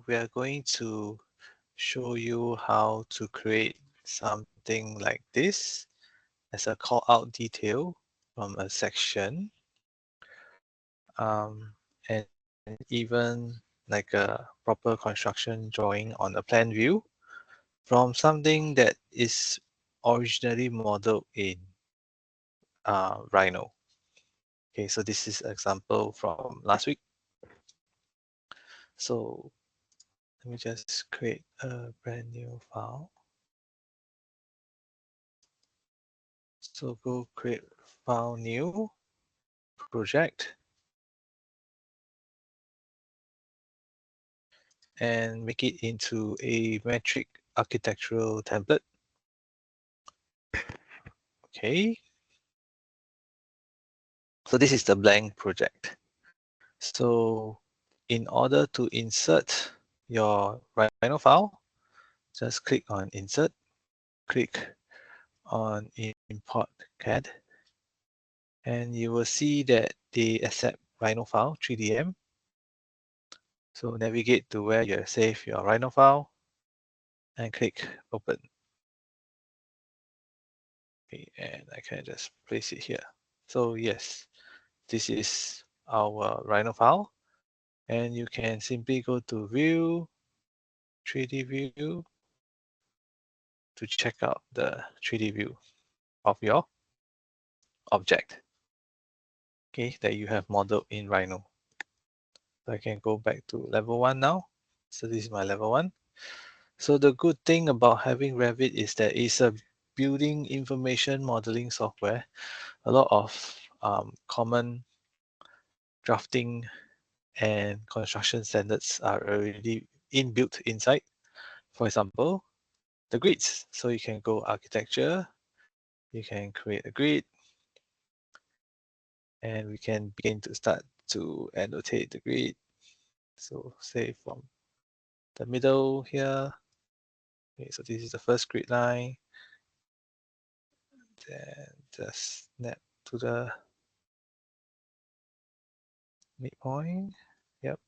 we are going to show you how to create something like this as a call out detail from a section, and even like a proper construction drawing on a plan view from something that is originally modeled in Rhino. Okay, so this is an example from last week. So let me just create a brand new file. So go create file new project and make it into a metric architectural template. Okay. So this is the blank project. So in order to insert your Rhino file, just click on insert, click on import CAD, and you will see that they accept Rhino file 3DM. So navigate to where you save your Rhino file and click open. Okay, and I can just place it here. So yes, this is our Rhino file, and you can simply go to view, 3D view to check out the 3D view of your object, okay, that you have modeled in Rhino. So I can go back to level 1 now. So this is my level 1. So the good thing about having Revit is that it's a building information modeling software. A lot of common drafting and construction standards are already inbuilt inside. For example, the grids. So you can go architecture, you can create a grid, and we can begin to start to annotate the grid. So say from the middle here. Okay, so this is the first grid line. Then just snap to the midpoint. Yep.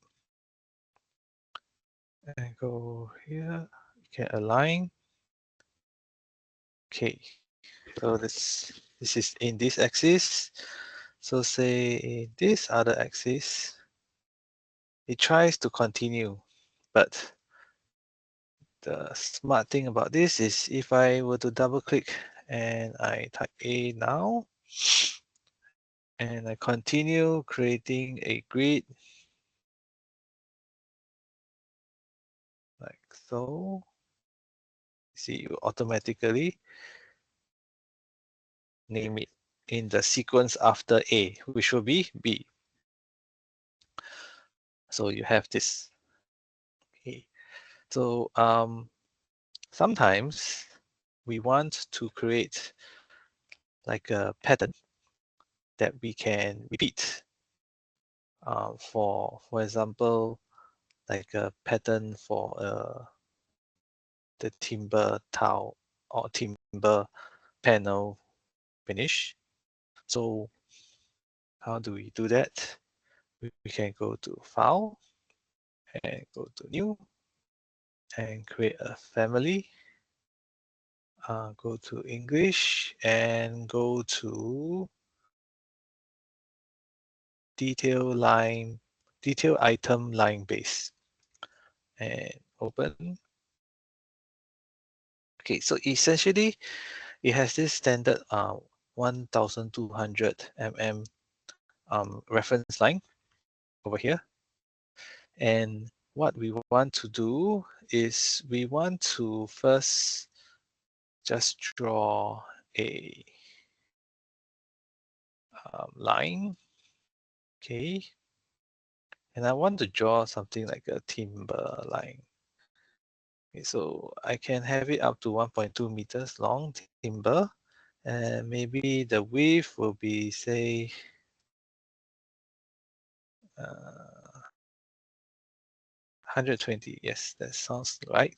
And go here. You can align. Okay. So this is in this axis. So say in this other axis, it tries to continue, but the smart thing about this is if I were to double click and I type A now, and I continue creating a grid like so, see, you automatically name it in the sequence after A, which will be B. So you have this. Okay. So sometimes we want to create like a pattern that we can repeat. For example, like a pattern for the timber tile or timber panel finish. So how do we do that? We can go to File and go to New and create a family. Go to English and go to detail item line base and open. Okay, so essentially it has this standard 1200 mm reference line over here. And what we want to do is we want to first just draw a line. Okay. And I want to draw something like a timber line. Okay, so I can have it up to 1.2 meters long timber. And maybe the width will be, say, 120. Yes, that sounds right.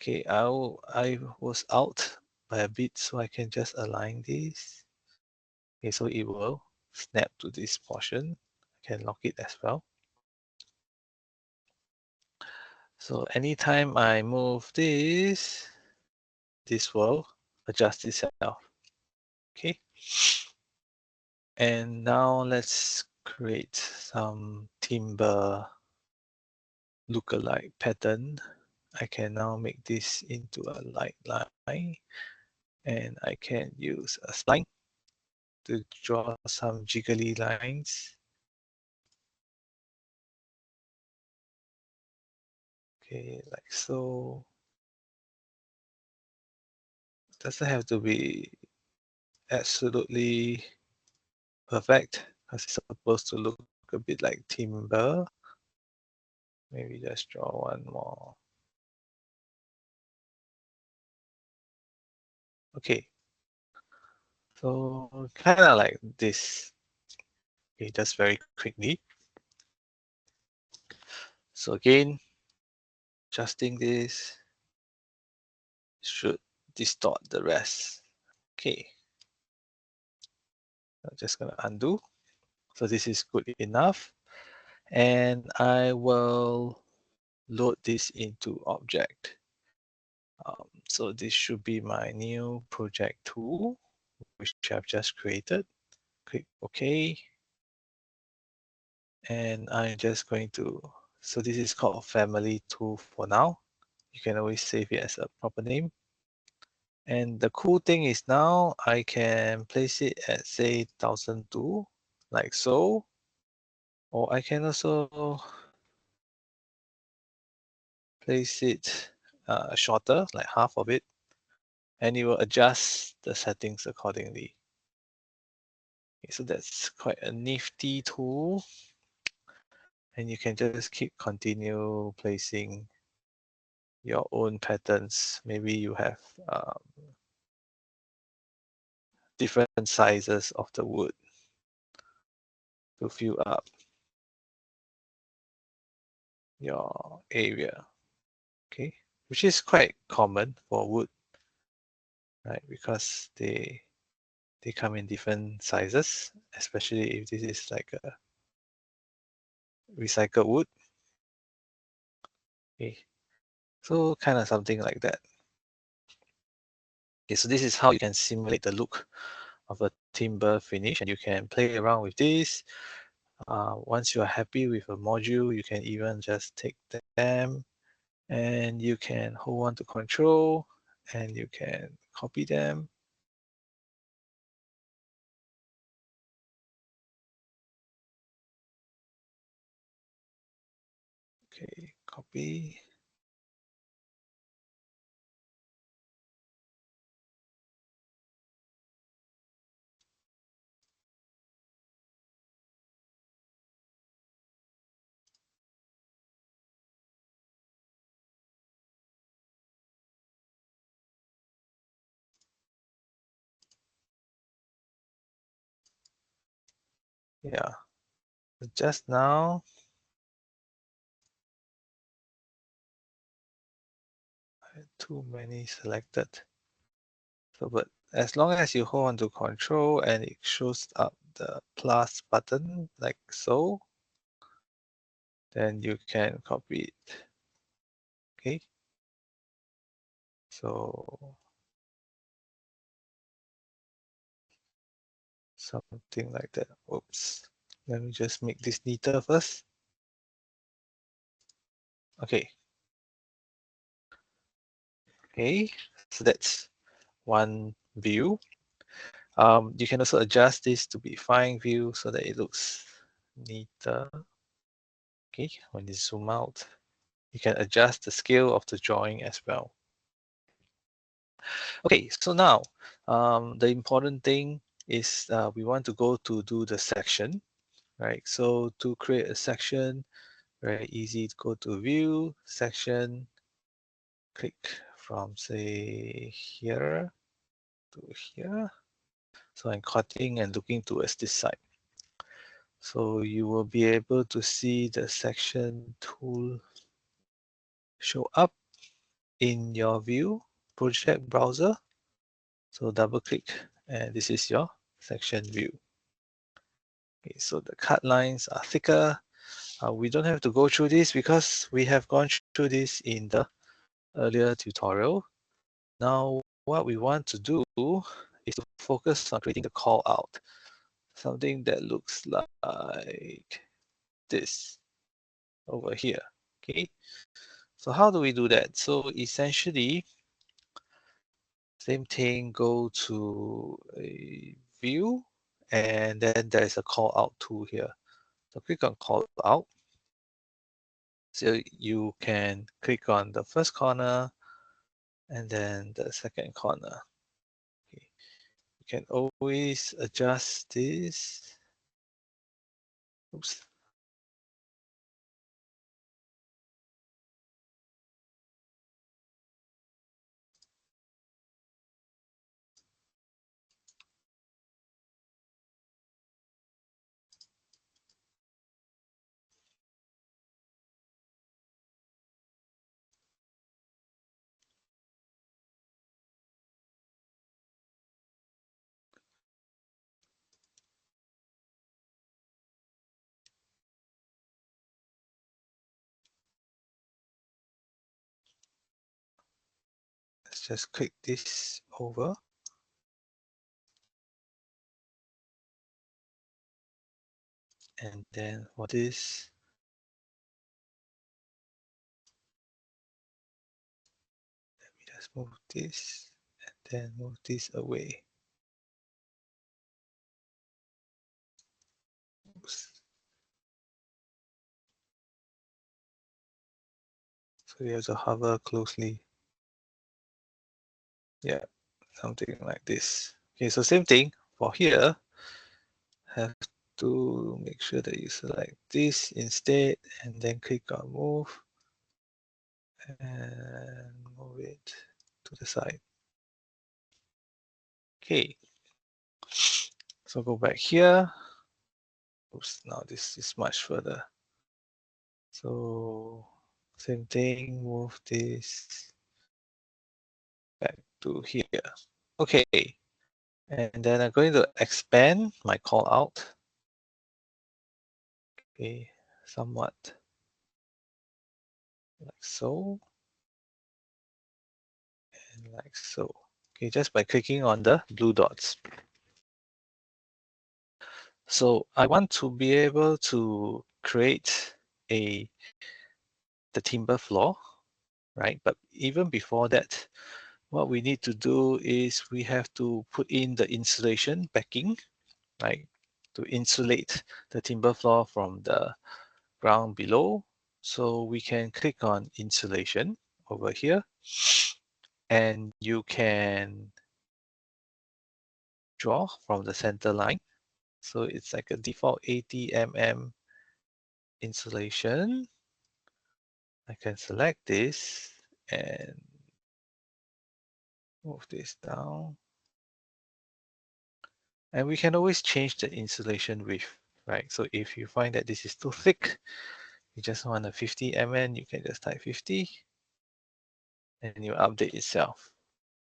Okay, I was out by a bit, so I can just align this. Okay, so it will snap to this portion. I can lock it as well. So anytime I move this will adjust itself. Okay. And now let's create some timber lookalike pattern. I can now make this into a light line, and I can use a spline to draw some jiggly lines. Okay, like so. Doesn't have to be absolutely perfect because it's supposed to look a bit like timber. Maybe just draw one more. Okay. So kind of like this. Okay, just very quickly. So again, adjusting this should distort the rest. Okay. I'm just gonna undo. So this is good enough. And I will load this into object. So this should be my new project tool, which I've just created. Click OK. And I'm just going to, so this is called family tool for now. You can always save it as a proper name. And the cool thing is now I can place it at say 1002, like so. Or I can also place it shorter, like half of it, and it will adjust the settings accordingly. Okay, so that's quite a nifty tool. And you can just keep continue placing your own patterns. Maybe you have different sizes of the wood to fill up your area, okay? Which is quite common for wood, right? Because they come in different sizes, especially if this is like a recycled wood. Okay, so kind of something like that. Okay, so this is how you can simulate the look of a timber finish, and you can play around with this. Once you are happy with a module, you can even just take them and you can hold on to control and you can copy them. Okay, copy. Yeah, just now, I had too many selected. So, but as long as you hold on to control and it shows up the plus button like so, then you can copy it. Okay. So something like that. Oops. Let me just make this neater first. Okay. Okay. So that's one view. You can also adjust this to be fine view so that it looks neater. Okay. When you zoom out, you can adjust the scale of the drawing as well. Okay, so now the important thing is we want to go to do the section, right? So to create a section, very easy to go to view, section, click from say here to here. So I'm cutting and looking towards this side. So you will be able to see the section tool show up in your view project browser. So double click and this is your section view. Okay, so the cut lines are thicker. We don't have to go through this because we have gone through this in the earlier tutorial. Now, what we want to do is to focus on creating the call out, something that looks like this over here. Okay, so how do we do that? So essentially, same thing, go to a view, and then there's a call out tool here. So click on call out. So you can click on the first corner and then the second corner. Okay. You can always adjust this. Oops. Let's just click this over. And then for this, let me just move this and then move this away. Oops. So you have to hover closely. Yeah, something like this. Okay, so same thing for here. Have to make sure that you select this instead and then click on move and move it to the side. Okay, so go back here. Oops, now this is much further. So same thing, move this back to here. Okay, and then I'm going to expand my call out. Okay, somewhat like so, and like so. Okay, just by clicking on the blue dots. So I want to be able to create the timber floor, right? But even before that, what we need to do is we have to put in the insulation backing, right? To insulate the timber floor from the ground below. So we can click on insulation over here, and you can draw from the center line. So it's like a default 80 mm insulation. I can select this and move this down. And we can always change the insulation width, right? So if you find that this is too thick, you just want a 50 mm, you can just type 50 and you update itself.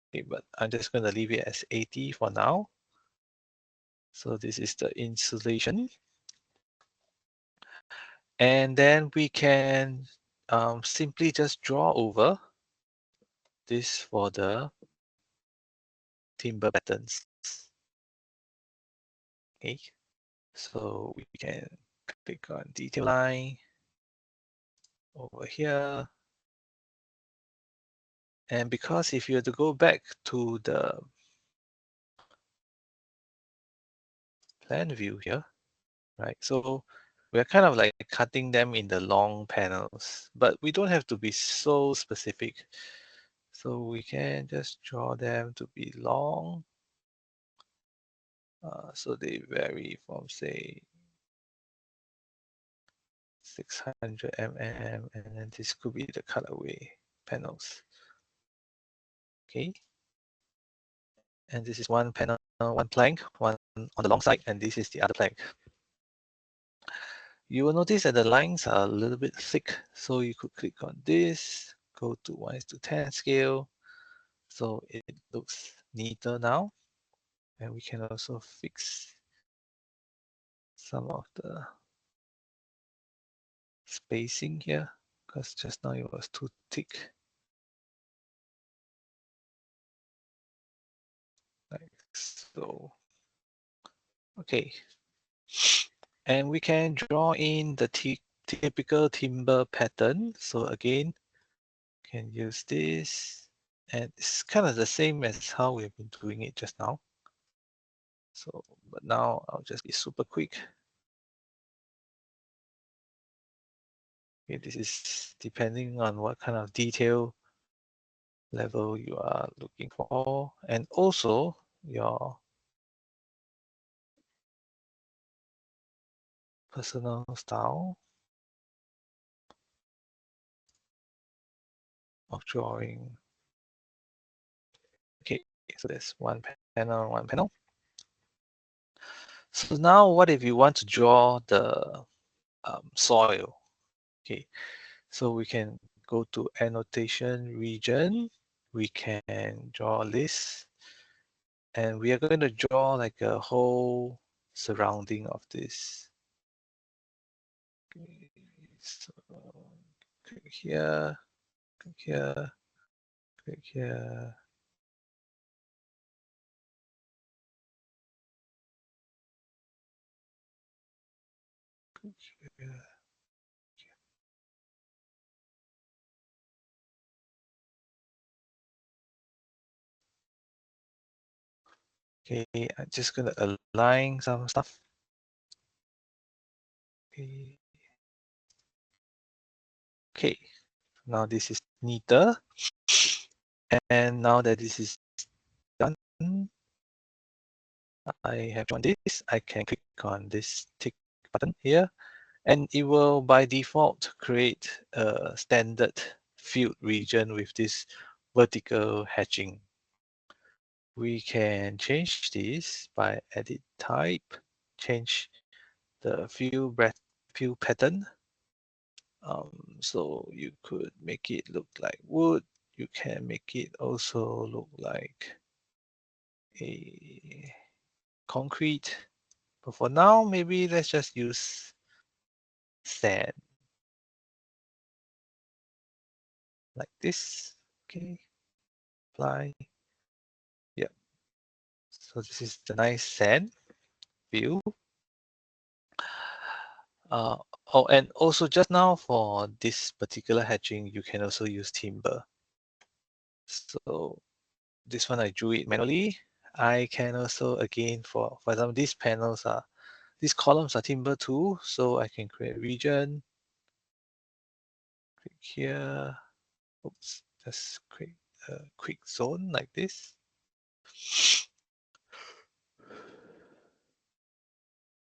Okay, but I'm just going to leave it as 80 for now. So this is the insulation. And then we can simply just draw over this for the timber patterns. Okay, so we can click on detail line over here. And because if you have to go back to the plan view here, right? So we're kind of like cutting them in the long panels, but we don't have to be so specific. So we can just draw them to be long. So they vary from say 600 mm, and then this could be the colorway panels. Okay. And this is one panel, one plank, one on the long side, and this is the other plank. You will notice that the lines are a little bit thick, so you could click on this, go to 1:10 scale, so it looks neater now. And we can also fix some of the spacing here because just now it was too thick. Like so. Okay. And we can draw in the typical timber pattern. So again, can use this. And it's kind of the same as how we've been doing it just now. So, but now I'll just be super quick. Okay, this is depending on what kind of detail level you are looking for, and also your personal style of drawing. Okay, so there's one panel, one panel. So now what if you want to draw the soil? Okay, so we can go to annotation region. We can draw this, and we are going to draw like a whole surrounding of this. Okay, so click here, click here, click here. Click here. Okay, I'm just gonna align some stuff. Okay. Okay, now this is neater. And now that this is done, I have drawn this. I can click on this tick button here, and it will by default create a standard field region with this vertical hatching. We can change this by edit type, change the field pattern. So you could make it look like wood. You can make it also look like a concrete. But for now, maybe let's just use sand like this. Okay, apply. Yeah. So this is the nice sand view. Uh, oh, and also just now for this particular hatching, you can also use timber. So this one I drew it manually. I can also again for example these columns are timber too, so I can create a region. Click here. Oops, just create a quick zone like this.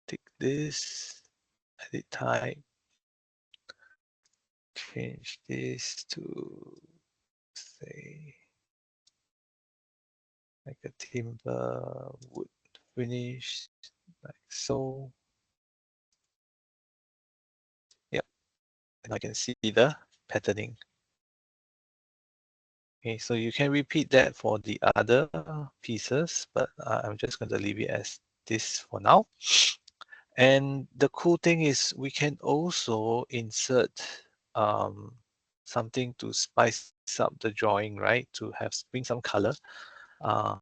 Take this, edit type, change this to say like a timber wood finish, like so. Yep, and I can see the patterning. Okay, so you can repeat that for the other pieces, but I'm just going to leave it as this for now. And the cool thing is we can also insert something to spice up the drawing, right? To have bring some color. Uh,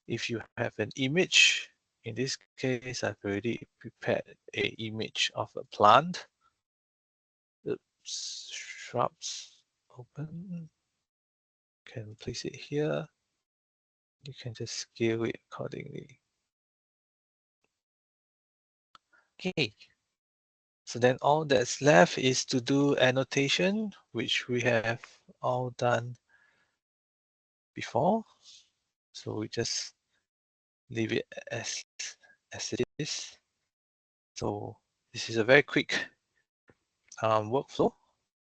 if you have an image, in this case, I've already prepared a image of a plant. Oops, shrubs, open. Can place it here. You can just scale it accordingly. Okay. So then all that's left is to do annotation, which we have all done before. So we just leave it as it is. So this is a very quick workflow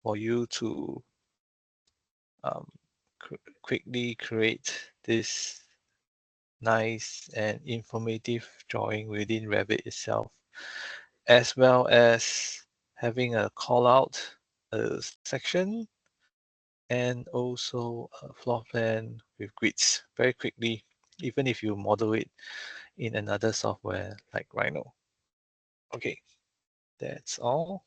for you to um, quickly create this nice and informative drawing within Revit itself, as well as having a call out section and also a floor plan with grids very quickly, even if you model it in another software like Rhino. Okay, that's all.